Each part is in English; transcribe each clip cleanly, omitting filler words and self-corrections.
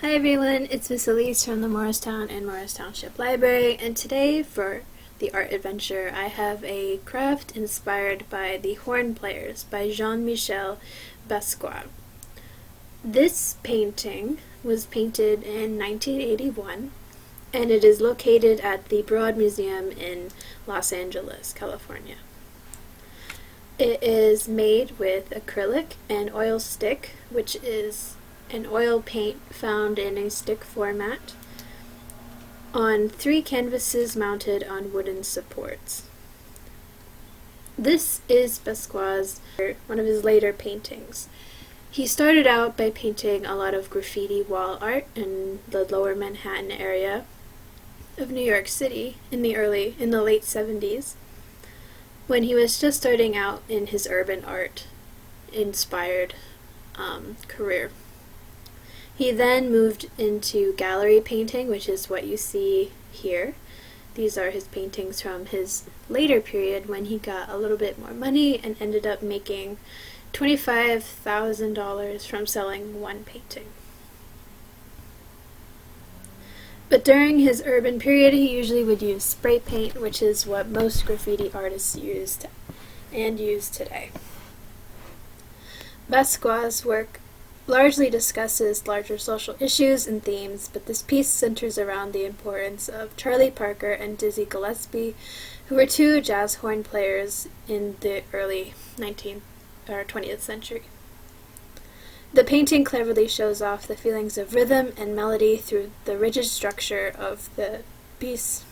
Hi everyone, it's Miss Elise from the Morristown and Township Library, and today for the art adventure I have a craft inspired by The Horn Players by Jean-Michel Basquiat. This painting was painted in 1981 and it is located at the Broad Museum in Los Angeles, California. It is made with acrylic and oil stick, which is an oil paint found in a stick format, on 3 canvases mounted on wooden supports. This is Basquiat's one of his later paintings. He started out by painting a lot of graffiti wall art in the lower Manhattan area of New York City in the late 70s, when he was just starting out in his urban art inspired career. He then moved into gallery painting, which is what you see here. These are his paintings from his later period when he got a little bit more money and ended up making $25,000 from selling one painting. But during his urban period, he usually would use spray paint, which is what most graffiti artists use today. Basquiat's work largely discusses larger social issues and themes, but this piece centers around the importance of Charlie Parker and Dizzy Gillespie, who were 2 jazz horn players in the early 20th century. The painting cleverly shows off the feelings of rhythm and melody through the rigid structure of the piece,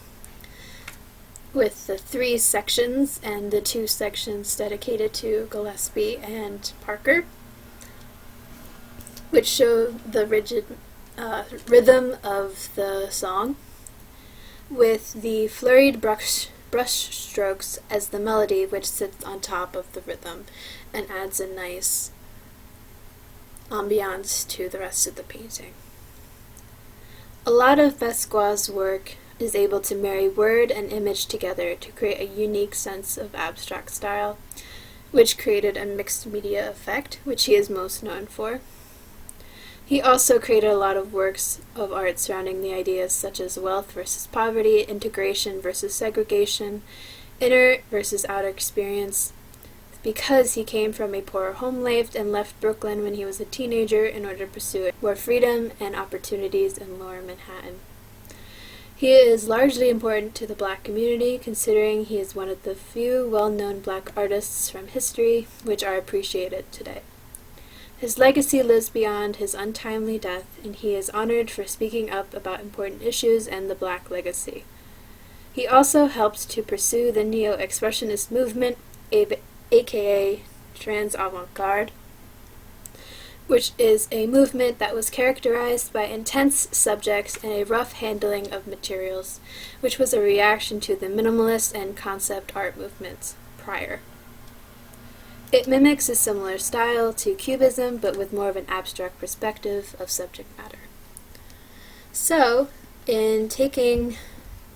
with the 3 sections and the 2 sections dedicated to Gillespie and Parker, which show the rigid rhythm of the song, with the flurried brush strokes as the melody, which sits on top of the rhythm and adds a nice ambiance to the rest of the painting. A lot of Basquiat's work is able to marry word and image together to create a unique sense of abstract style, which created a mixed media effect, which he is most known for. He also created a lot of works of art surrounding the ideas such as wealth versus poverty, integration versus segregation, inner versus outer experience, because he came from a poor home life and left Brooklyn when he was a teenager in order to pursue more freedom and opportunities in lower Manhattan. He is largely important to the Black community, considering he is one of the few well-known Black artists from history which are appreciated today. His legacy lives beyond his untimely death, and he is honored for speaking up about important issues and the Black legacy. He also helped to pursue the neo-expressionist movement, aka trans avant-garde, which is a movement that was characterized by intense subjects and a rough handling of materials, which was a reaction to the minimalist and concept art movements prior. It mimics a similar style to Cubism, but with more of an abstract perspective of subject matter. So, in taking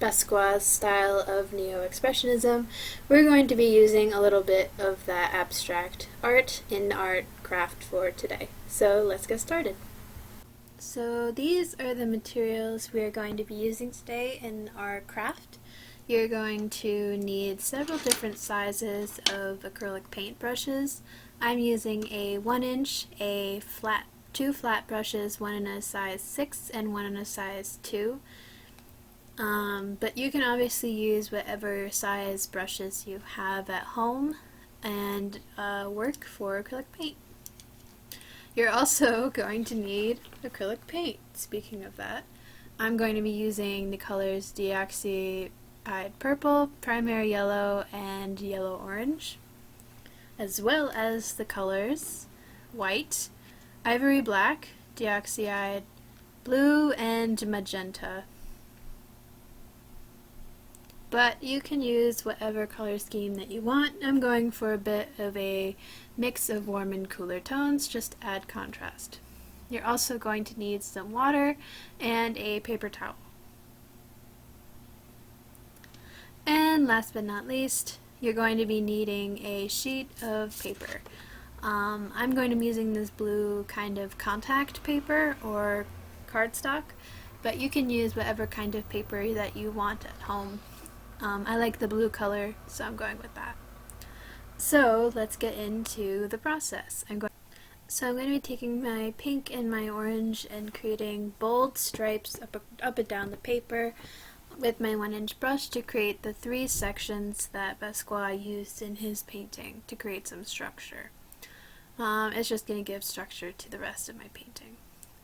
Basquiat's style of neo-expressionism, we're going to be using a little bit of that abstract art in our craft for today. So let's get started. So these are the materials we are going to be using today in our craft. You're going to need several different sizes of acrylic paint brushes. I'm using a 1-inch, two flat brushes, one in a size 6 and one in a size 2. But you can obviously use whatever size brushes you have at home and work for acrylic paint. You're also going to need acrylic paint. Speaking of that, I'm going to be using the colors Deoxyeyed Purple, Primary Yellow, and Yellow Orange, as well as the colors White, Ivory Black, Deoxyeyed Blue, and Magenta. But you can use whatever color scheme that you want. I'm going for a bit of a mix of warm and cooler tones, just to add contrast. You're also going to need some water and a paper towel. And last but not least, you're going to be needing a sheet of paper. I'm going to be using this blue kind of contact paper or cardstock, but you can use whatever kind of paper that you want at home. I like the blue color, so I'm going with that. So let's get into the process. I'm going to be taking my pink and my orange and creating bold stripes up and down the paper with my 1-inch brush to create the 3 sections that Basquiat used in his painting to create some structure. It's just going to give structure to the rest of my painting.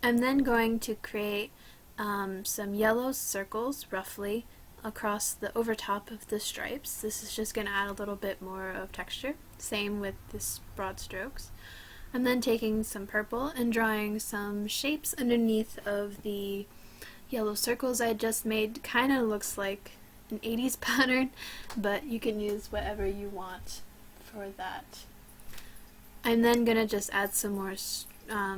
I'm then going to create some yellow circles, roughly, across the overtop of the stripes. This is just going to add a little bit more of texture. Same with this broad strokes. I'm then taking some purple and drawing some shapes underneath of the yellow circles I just made. Kind of looks like an 80s pattern, but you can use whatever you want for that. I'm then going to just add some more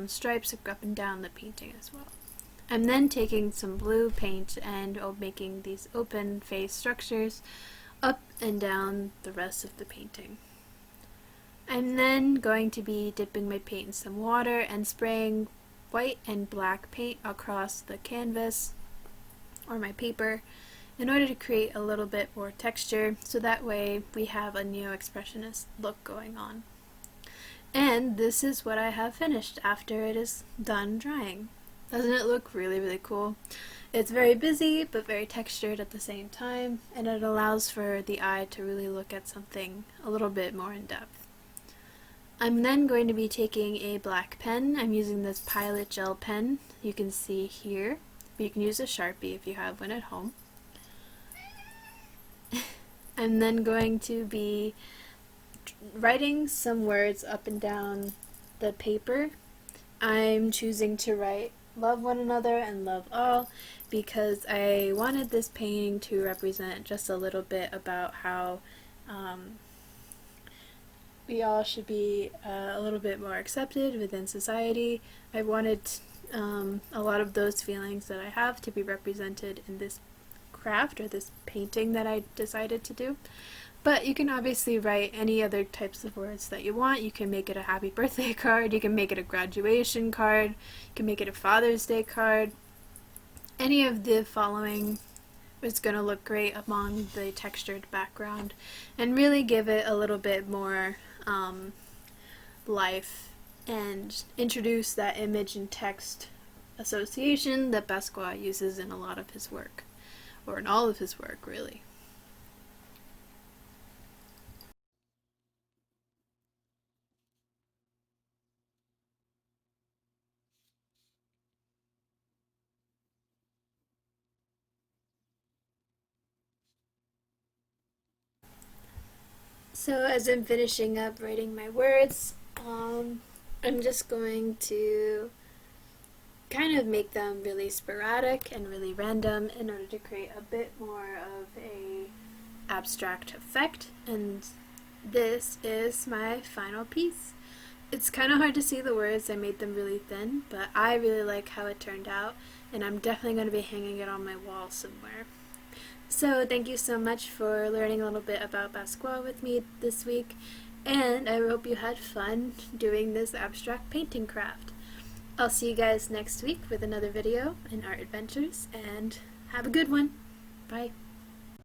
stripes up and down the painting as well. I'm then taking some blue paint and making these open face structures up and down the rest of the painting. I'm then going to be dipping my paint in some water and spraying white and black paint across the canvas or my paper in order to create a little bit more texture, so that way we have a neo-expressionist look going on. And this is what I have finished after it is done drying. Doesn't it look really, really cool? It's very busy, but very textured at the same time, and it allows for the eye to really look at something a little bit more in depth. I'm then going to be taking a black pen. I'm using this Pilot Gel pen, you can see here, but you can use a Sharpie if you have one at home. I'm then going to be writing some words up and down the paper. I'm choosing to write "love one another" and "love all" because I wanted this painting to represent just a little bit about how we all should be a little bit more accepted within society. I wanted a lot of those feelings that I have to be represented in this craft or this painting that I decided to do. But you can obviously write any other types of words that you want. You can make it a happy birthday card, you can make it a graduation card, you can make it a Father's Day card. Any of the following is going to look great among the textured background and really give it a little bit more life and introduce that image and text association that Basquiat uses in a lot of his work, or in all of his work, really. So as I'm finishing up writing my words, I'm just going to kind of make them really sporadic and really random in order to create a bit more of a abstract effect, and this is my final piece. It's kind of hard to see the words, I made them really thin, but I really like how it turned out, and I'm definitely going to be hanging it on my wall somewhere. So thank you so much for learning a little bit about Basquiat with me this week, and I hope you had fun doing this abstract painting craft. I'll see you guys next week with another video in Art Adventures, and have a good one. Bye.